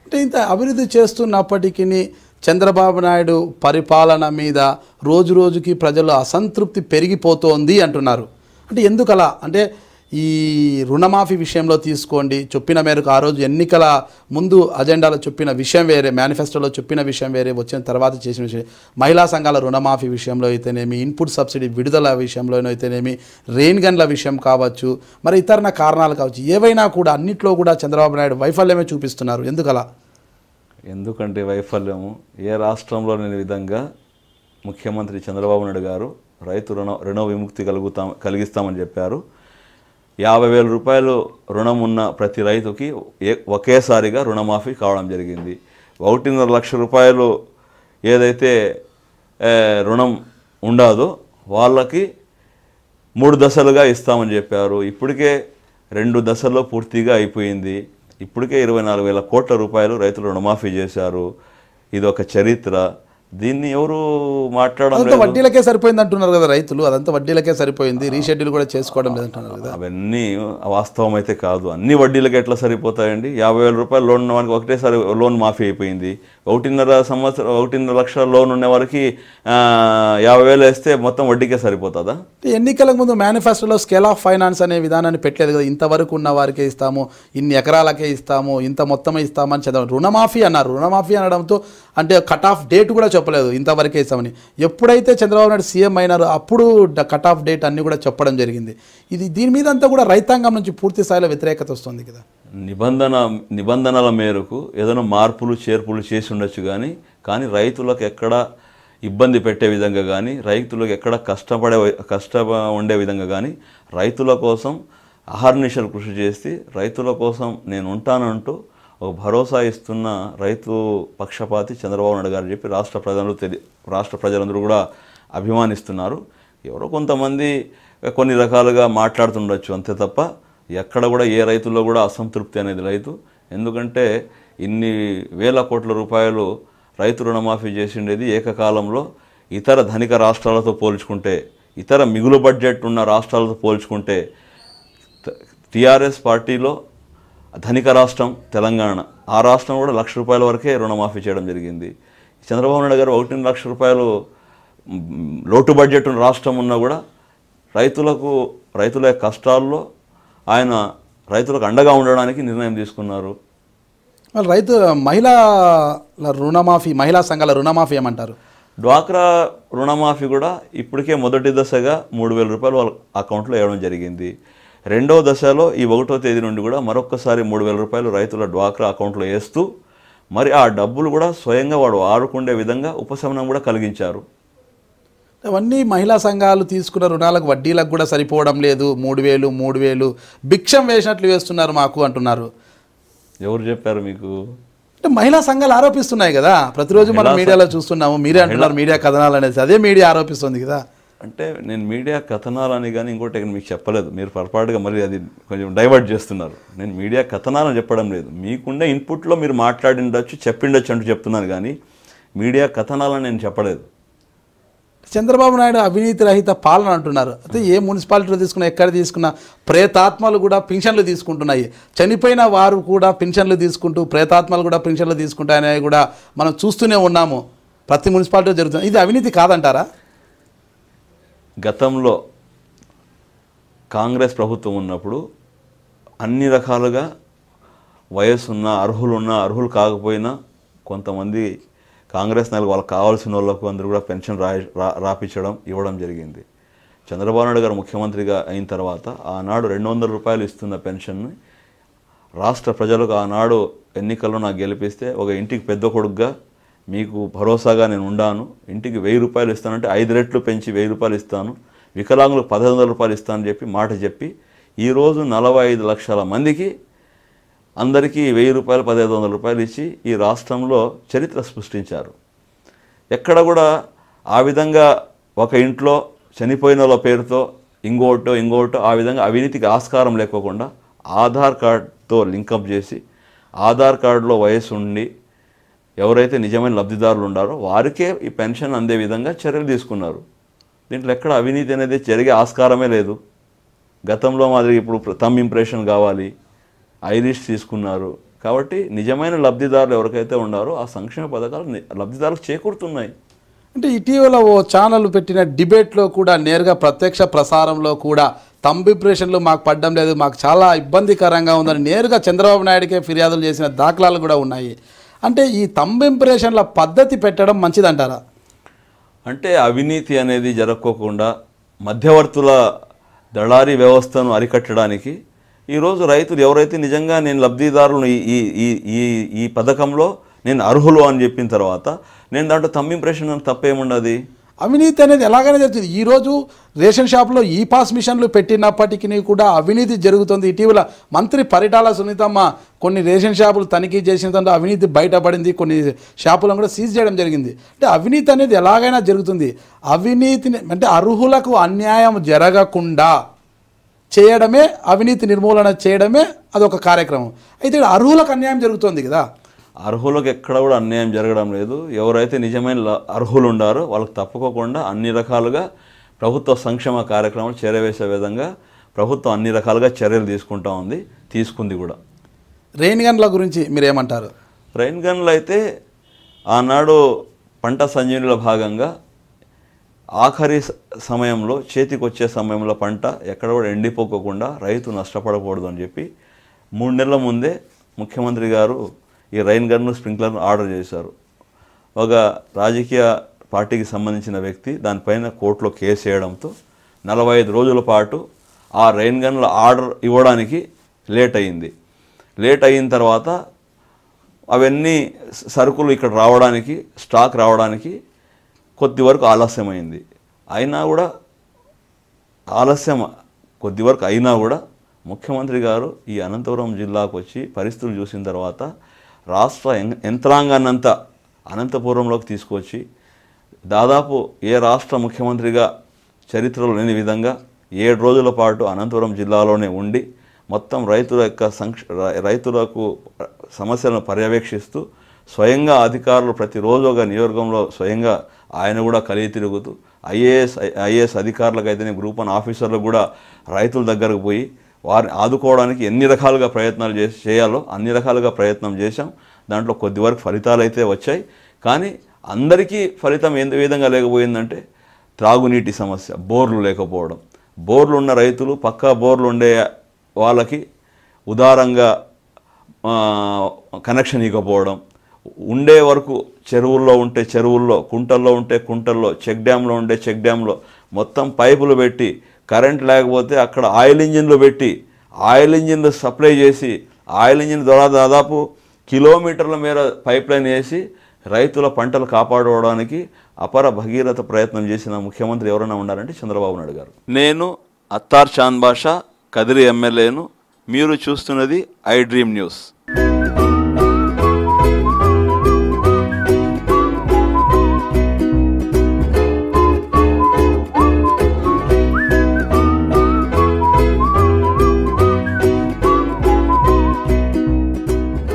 అంటే ఇంత అభివృద్ధి చేస్తున్నప్పటికీ చంద్రబాబు నాయుడు పరిపాలన మీద రోజు రోజుకి ప్రజలు అసంతృప్తి పెరిగిపోతోంది అంటున్నారు. అంటే ఎందుకు అలా? అంటే ఈ రుణమాఫీ విషయంలో తీసుకోండి, చెప్పిన మేరకు ఆ రోజు ఎన్నికల ముందు అజెండాలో చెప్పిన విషయం వేరే, మేనిఫెస్టోలో చెప్పిన విషయం వేరే, వచ్చిన తర్వాత చేసిన విషయం, మహిళా సంఘాల రుణమాఫీ విషయంలో అయితేనేమి, ఇన్పుట్ సబ్సిడీ విడుదల విషయంలో అయితేనేమి, రెయిన్ గన్ల విషయం కావచ్చు, మరి ఇతర కారణాలు కావచ్చు, ఏవైనా కూడా అన్నిట్లో కూడా చంద్రబాబు నాయుడు వైఫల్యమే చూపిస్తున్నారు. ఎందుకలా? ఎందుకంటే వైఫల్యము ఏ రాష్ట్రంలో లేని విధంగా ముఖ్యమంత్రి చంద్రబాబు నాయుడు గారు రైతు రుణ విముక్తి కలిగిస్తామని చెప్పారు. 50,000 రూపాయలు రుణం ఉన్న ప్రతి రైతుకి ఒకేసారిగా రుణమాఫీ కావడం జరిగింది. 1.5 లక్ష రూపాయలు ఏదైతే రుణం ఉండదో వాళ్ళకి 3 దశలుగా ఇస్తామని చెప్పారు. ఇప్పటికే 2 దశల్లో పూర్తిగా అయిపోయింది. ఇప్పటికే 24,000 కోట్ల రూపాయలు రైతులు రుణమాఫీ చేశారు. ఇది ఒక చరిత్ర. దీన్ని ఎవరు మాట్లాడడం లేదు. వడ్డీలకే సరిపోయింది అంటున్నారు కదా రైతులు. అదంతా వడ్డీలకే సరిపోయింది, రీషెడ్యూల్ కూడా చేసుకోవడం లేదంటున్నారు కదా. అవన్నీ వాస్తవం అయితే కాదు. అన్ని వడ్డీలకి ఎట్లా సరిపోతాయండి? 50,000 రూపాయలు లోన్ ఉన్న వారికి ఒకటేసారి లోన్ మాఫీ అయిపోయింది. 1.5 లక్షల లోన్ ఉన్న వారికి 50,000 వేస్తే మొత్తం వడ్డీకే సరిపోతుందా? ఎన్నికలకు ముందు మేనిఫెస్టోలో స్కేల్ ఆఫ్ ఫైనాన్స్ అనే విధానాన్ని పెట్టలేదు కదా. ఇంతవరకు ఉన్న వారికే ఇస్తాము, ఇన్ని ఎకరాలకే ఇస్తాము, ఇంత మొత్తమే ఇస్తామని చదవండి. రుణమాఫీ అన్నారు. రుణమాఫీ అనడంతో అంటే కట్ ఆఫ్ డేట్ కూడా చెప్పలేదు, ఇంతవరకే ఇస్తామని. ఎప్పుడైతే చంద్రబాబు నాయుడు సీఎం అయినారో అప్పుడు కట్ ఆఫ్ డేట్ అన్ని కూడా చెప్పడం జరిగింది. దీని మీద అంతా కూడా రైతాంగం నుంచి పూర్తి స్థాయిలో వ్యతిరేకత వస్తుంది కదా. నిబంధనల మేరకు ఏదైనా మార్పులు చేర్పులు చేసి ఉండొచ్చు, కానీ రైతులకు ఎక్కడ ఇబ్బంది పెట్టే విధంగా కానీ, రైతులకు ఎక్కడ కష్టం ఉండే విధంగా కానీ, రైతుల కోసం అహర్నిశలు కృషి చేసి రైతుల కోసం నేను ఉంటానంటూ ఒక భరోసా ఇస్తున్న రైతు పక్షపాతి చంద్రబాబు నాయుడు గారు చెప్పి రాష్ట్ర ప్రజలందరూ కూడా అభిమానిస్తున్నారు. ఎవరో కొంతమంది కొన్ని రకాలుగా మాట్లాడుతుండొచ్చు అంతే తప్ప ఎక్కడ కూడా ఏ రైతుల్లో కూడా అసంతృప్తి అనేది లేదు. ఎందుకంటే ఇన్ని వేల కోట్ల రూపాయలు రైతు రుణమాఫీ చేసిండేది ఏకకాలంలో ఇతర ధనిక రాష్ట్రాలతో పోల్చుకుంటే, ఇతర మిగులు బడ్జెట్ ఉన్న రాష్ట్రాలతో పోల్చుకుంటే టీఆర్ఎస్ పార్టీలో ధనిక రాష్ట్రం తెలంగాణ, ఆ రాష్ట్రం కూడా 1 లక్ష రూపాయల వరకే రుణమాఫీ చేయడం జరిగింది. చంద్రబాబు నాయుడు గారు 1 లక్ష రూపాయలు లోటు బడ్జెట్ ఉన్న రాష్ట్రం ఉన్నా కూడా రైతుల కష్టాల్లో ఆయన రైతులకు అండగా ఉండడానికి నిర్ణయం తీసుకున్నారు. రైతు మహిళా సంఘాల రుణమాఫీ ఏమంటారు? డ్వాక్రా రుణమాఫీ కూడా ఇప్పటికే మొదటి దశగా 3,000 రూపాయలు వాళ్ళ అకౌంట్లో వేయడం జరిగింది. రెండవ దశలో ఈ 1వ తేదీ నుండి కూడా మరొకసారి 3,000 రూపాయలు రైతుల డ్వాక్రా అకౌంట్లో వేస్తూ మరి ఆ డబ్బులు కూడా స్వయంగా వాడు ఆడుకుండే విధంగా ఉపశమనం కూడా కలిగించారు. అవన్నీ మహిళా సంఘాలు తీసుకున్న రుణాలకు వడ్డీలకు కూడా సరిపోవడం లేదు. 3,000 భిక్షం వేసినట్లు వేస్తున్నారు మాకు అంటున్నారు. ఎవరు చెప్పారు మీకు? అంటే మహిళా సంఘాలు ఆరోపిస్తున్నాయి కదా, ప్రతిరోజు మనం మీడియాలో చూస్తున్నాము. మీరే అంటున్నారు మీడియా కథనాలు అనేసి, అదే మీడియా ఆరోపిస్తుంది కదా. అంటే నేను మీడియా కథనాలని కానీ ఇంకోటి మీకు చెప్పలేదు, మీరు పొరపాటుగా మరి అది కొంచెం డైవర్ట్ చేస్తున్నారు. నేను మీడియా కథనాలని చెప్పడం లేదు, మీకుండే ఇన్పుట్లో మీరు మాట్లాడిండొచ్చు చెప్పిండొచ్చు అంటూ చెప్తున్నాను, కానీ మీడియా కథనాలని నేను చెప్పలేదు. చంద్రబాబు నాయుడు అవినీతి రహిత పాలన అంటున్నారు. అయితే ఏ మున్సిపాలిటీలో తీసుకున్నా, ఎక్కడ తీసుకున్నా ప్రేతాత్మలు కూడా పింఛన్లు తీసుకుంటున్నాయి. చనిపోయిన వారు కూడా పింఛన్లు తీసుకుంటూ, ప్రేతాత్మలు కూడా పింఛన్లు తీసుకుంటాయని కూడా మనం చూస్తూనే ఉన్నాము. ప్రతి మున్సిపాలిటీలో జరుగుతుంది. ఇది అవినీతి కాదంటారా? గతంలో కాంగ్రెస్ ప్రభుత్వం ఉన్నప్పుడు అన్ని రకాలుగా వయసున్న అర్హులు కాకపోయినా కొంతమంది కాంగ్రెస్ నాయకులు వాళ్ళకి కావాల్సిన వాళ్ళకు అందరూ కూడా పెన్షన్ రాపించడం ఇవ్వడం జరిగింది. చంద్రబాబు నాయుడు గారు ముఖ్యమంత్రిగా అయిన తర్వాత ఆనాడు 200 రూపాయలు ఇస్తున్న పెన్షన్ని రాష్ట్ర ప్రజలకు ఆనాడు ఎన్నికల్లో నాకు గెలిపిస్తే ఒక ఇంటికి పెద్ద కొడుకుగా మీకు భరోసాగా నేను ఉండాను, ఇంటికి 1,000 రూపాయలు ఇస్తానంటే 5 రెట్లు పెంచి 1,000 రూపాయలు ఇస్తాను, వికలాంగులకు 1,500 రూపాయలు ఇస్తానని చెప్పి మాట చెప్పి ఈరోజు 45 లక్షల మందికి అందరికీ 1,000 రూపాయలు 1,500 రూపాయలు ఇచ్చి ఈ రాష్ట్రంలో చరిత్ర సృష్టించారు. ఎక్కడ కూడా ఆ విధంగా ఒక ఇంట్లో చనిపోయిన వాళ్ళ పేరుతో ఇంకోటో ఆ విధంగా అవినీతికి ఆస్కారం లేకోకుండా ఆధార్ కార్డుతో లింకప్ చేసి ఆధార్ కార్డులో వయసు ఉండి ఎవరైతే నిజమైన లబ్ధిదారులు ఉన్నారో వారికే ఈ పెన్షన్ అందే విధంగా చర్యలు తీసుకున్నారు. దీంట్లో ఎక్కడ అవినీతి అనేది జరిగే ఆస్కారమే లేదు. గతంలో మాదిరి ఇప్పుడు థంబ్ ఇంప్రెషన్ కావాలి, ఐరిష్ తీసుకున్నారు. కాబట్టి నిజమైన లబ్ధిదారులు ఎవరికైతే ఉన్నారో ఆ సంక్షేమ పథకాలు లబ్ధిదారులకు చేకూరుతున్నాయి. అంటే ఇటీవల ఓ ఛానల్ పెట్టిన డిబేట్లో కూడా నేరుగా ప్రత్యక్ష ప్రసారంలో కూడా థంబ్ ఇంప్రెషన్లు మాకు పడ్డం లేదు, మాకు చాలా ఇబ్బందికరంగా ఉందని నేరుగా చంద్రబాబు నాయుడికే ఫిర్యాదులు చేసిన దాఖలాలు కూడా ఉన్నాయి. అంటే ఈ థంబ్ ఇంప్రెషన్ల పద్ధతి పెట్టడం మంచిదంటారా? అంటే అవినీతి అనేది జరగకోకుండా మధ్యవర్తుల దళారీ వ్యవస్థను అరికట్టడానికి ఈరోజు రైతులు ఎవరైతే నిజంగా నేను లబ్ధిదారులను ఈ ఈ ఈ ఈ పథకంలో నేను అర్హులు అని చెప్పిన తర్వాత నేను దాంట్లో థంబ్ ఇంప్రెషన్ అని తప్పేముండదు. అవినీతి అనేది ఎలాగైనా జరుగుతుంది. ఈరోజు రేషన్ షాప్లో ఈ పాస్ మిషన్లు పెట్టినప్పటికీ కూడా అవినీతి జరుగుతుంది. ఇటీవల మంత్రి పరిటాల సునీతమ్మ కొన్ని రేషన్ షాపులు తనిఖీ చేసిన తర్వాత అవినీతి బయటపడింది, కొన్ని షాపులను కూడా సీజ్ చేయడం జరిగింది. అంటే అవినీతి అనేది ఎలాగైనా జరుగుతుంది. అవినీతిని అంటే అర్హులకు అన్యాయం జరగకుండా చేయడమే, అవినీతి నిర్మూలన చేయడమే అదొక కార్యక్రమం. అయితే అర్హులకు అన్యాయం జరుగుతుంది కదా. అర్హులకు ఎక్కడ కూడా అన్యాయం జరగడం లేదు. ఎవరైతే నిజమైన అర్హులు ఉండారో వాళ్ళకి తప్పుకోకుండా అన్ని రకాలుగా ప్రభుత్వ సంక్షేమ కార్యక్రమాలు చేరవేసే విధంగా ప్రభుత్వం అన్ని రకాలుగా చర్యలు తీసుకుంది కూడా. రెయిన్ గన్ల గురించి మీరేమంటారు? రెయిన్ గన్లు అయితే ఆనాడు పంట సంజీవనిలో భాగంగా ఆఖరి సమయంలో చేతికి వచ్చే సమయంలో పంట ఎక్కడ కూడా ఎండిపోకుండా రైతు నష్టపడకూడదు అని చెప్పి 3 నెలల ముందే ముఖ్యమంత్రి గారు ఈ రెయిన్ గన్ను స్ప్రింక్లర్ను ఆర్డర్ చేశారు. ఒక రాజకీయ పార్టీకి సంబంధించిన వ్యక్తి దానిపైన కోర్టులో కేసు వేయడంతో 45 రోజుల పాటు ఆ రెయిన్ గన్ల ఆర్డర్ ఇవ్వడానికి లేట్ అయిన తర్వాత అవన్నీ సరుకులు ఇక్కడ రావడానికి, స్టాక్ రావడానికి కొద్ది వరకు ఆలస్యమైంది. కొద్ది వరకు అయినా కూడా ముఖ్యమంత్రి గారు ఈ అనంతపురం జిల్లాకు వచ్చి పరిస్థితులు చూసిన తర్వాత రాష్ట్ర యంత్రాంగాన్నంతా అనంతపురంలోకి తీసుకొచ్చి దాదాపు ఏ రాష్ట్ర ముఖ్యమంత్రిగా చరిత్రలో లేని విధంగా 7 రోజుల పాటు అనంతపురం జిల్లాలోనే ఉండి మొత్తం రైతులకు సమస్యలను పర్యవేక్షిస్తూ స్వయంగా అధికారులు ప్రతిరోజు ఒక నియోజకవర్గంలో స్వయంగా ఆయన కూడా కలిగి తిరుగుతూ ఐఏఎస్ అధికారులకు అయితేనే గ్రూప్ 1 ఆఫీసర్లకు కూడా రైతుల దగ్గరకు పోయి వారిని ఆదుకోవడానికి ఎన్ని రకాలుగా ప్రయత్నాలు చేయాలో అన్ని రకాలుగా ప్రయత్నం చేశాం. దాంట్లో కొద్ది వరకు ఫలితాలు అయితే వచ్చాయి. కానీ అందరికీ ఫలితం ఏ విధంగా లేకపోయిందంటే త్రాగునీటి సమస్య, బోర్లు లేకపోవడం, బోర్లు ఉన్న రైతులు పక్కా బోర్లు ఉండే వాళ్ళకి ఉదారంగా కనెక్షన్ ఇవ్వకపోవడం, ఉండే వరకు చెరువుల్లో ఉంటే చెరువుల్లో, కుంటల్లో ఉంటే కుంటల్లో, చెక్ డ్యాంలో ఉంటే చెక్ డ్యాంలో మొత్తం పైపులు పెట్టి కరెంట్ లేకపోతే అక్కడ ఆయిల్ ఇంజిన్లు పెట్టి ఆయిల్ ఇంజిన్లు సప్లై చేసి ఆయిల్ ఇంజిన్ ద్వారా దాదాపు కిలోమీటర్ల మేర పైప్ లైన్ వేసి రైతుల పంటలు కాపాడుకోవడానికి అపర భగీరథ ప్రయత్నం చేసిన ముఖ్యమంత్రి ఎవరైనా ఉన్నారంటే చంద్రబాబు నాయుడు గారు. నేను అత్తార్ చాంద్ బాషా, కదిరి ఎమ్మెల్యేను. మీరు చూస్తున్నది ఐ డ్రీమ్ న్యూస్.